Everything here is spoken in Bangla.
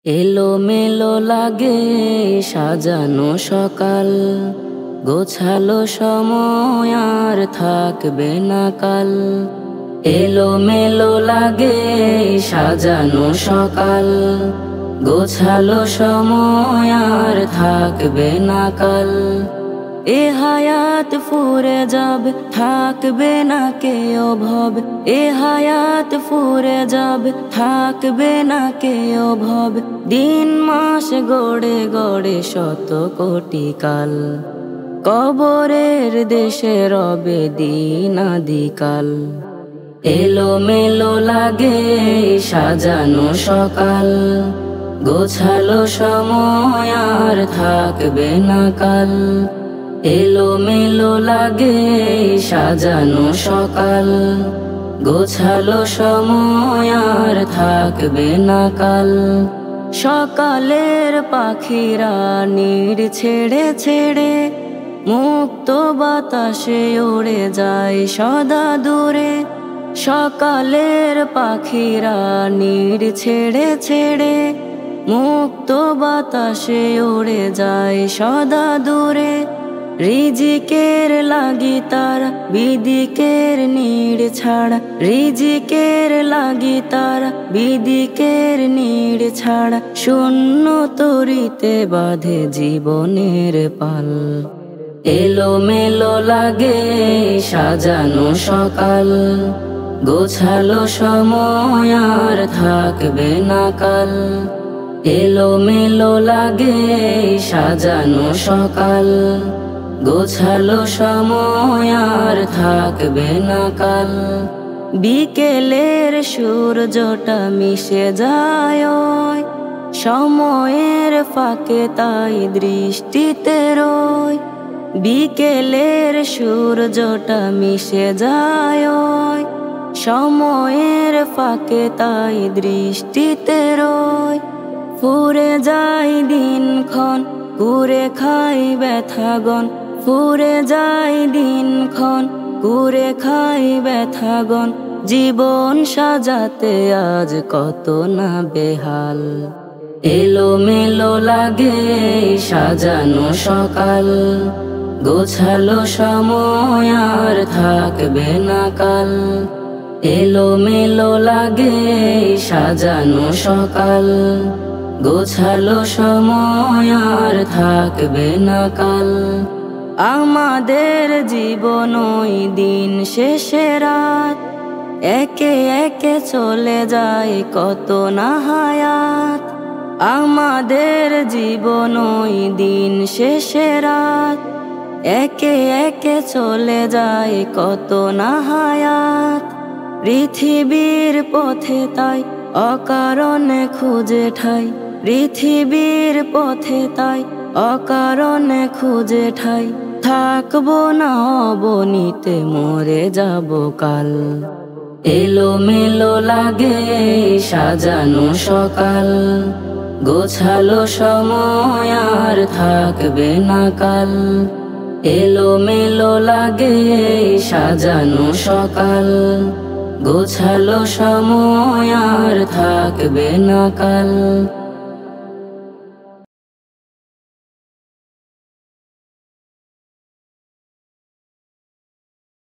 এলোমেলো লাগে সাজানো সকাল, গোছালো সময় আর থাকবে না কাল। এলোমেলো লাগে সাজানো সকাল, গোছালো সময় আর থাকবে না কাল। এ হায়াত ফুরে যাবে, থাকবে না কেউ ভব। এ হায়াত ফুরে যাবে, থাকবে না কেউ ভব। দিন মাস গড়ে গড়ে শত কোটি কাল, কবরের দেশে রবে দিন আদিকাল। এলোমেলো লাগে সাজানো সকাল, গোছালো সময় আর থাকবে না কাল। এলোমেলো লাগে সাজানো সকাল, গোছালো সময় আর থাকবে না কাল। সকালের পাখিরা নীড় ছেড়ে ছেড়ে মুক্ত বাতাসে উড়ে যায় সদা দূরে। সকালের পাখিরা নীড় ছেড়ে ছেড়ে মুক্ত বাতাসে উড়ে যায় সদা দূরে। রিজিকের লাগি তারা বিদিকের নীড় ছাড়া, রিজিকের লাগি তারা বিদিকের নীড় ছাড়া। শূন্য তরিতে বাঁধে জীবনের পাল। এলোমেলো লাগে সাজানো সকাল, গোছালো সময় আর থাকবে না কাল। এলোমেলো লাগে সাজানো সকাল, গোছালো সময় আর থাকবে না কাল। বিকেলের সূর্যটা মিশে যায় সময়ের ফাঁকে, তাই দৃষ্টিতে রয়। বিকেলের সূর্যটা মিশে যায় সময়ের ফাঁকে, তাই দৃষ্টিতে রয়। ফুরে যায় দিনক্ষণ, কুরে খাই ব্যথাগণ। ফুরে যায় দিনক্ষণ, কুরে খাই ব্যথাগণ। জীবন সাজাতে আজ কত না বেহাল। এলোমেলো লাগে সাজানো সকাল, গোছালো সময় আর থাকবে না কাল। এলোমেলো লাগে সাজানো সকাল, গোছালো সময় আর থাকবে না কাল। আমাদের জীবন ওই দিন শেষে রাত, একে একে চলে যায় কত না হায়াত। আমাদের জীবন ওই দিন শেষে রাত, একে একে চলে যায় কত না হায়াত। পৃথিবীর পথে তাই অকারণে খুঁজে ঠাই, পৃথিবীর পথে তাই অকারণে খুঁজে ঠাই। থাকবো না অবনীতে, মরে যাব কাল। এলোমেলো লাগে সাজানো সকাল, গোছালো সময় আর থাকবে না কাল। এলোমেলো লাগে সাজানো সকাল, গোছালো সময় আর থাকবে না কাল।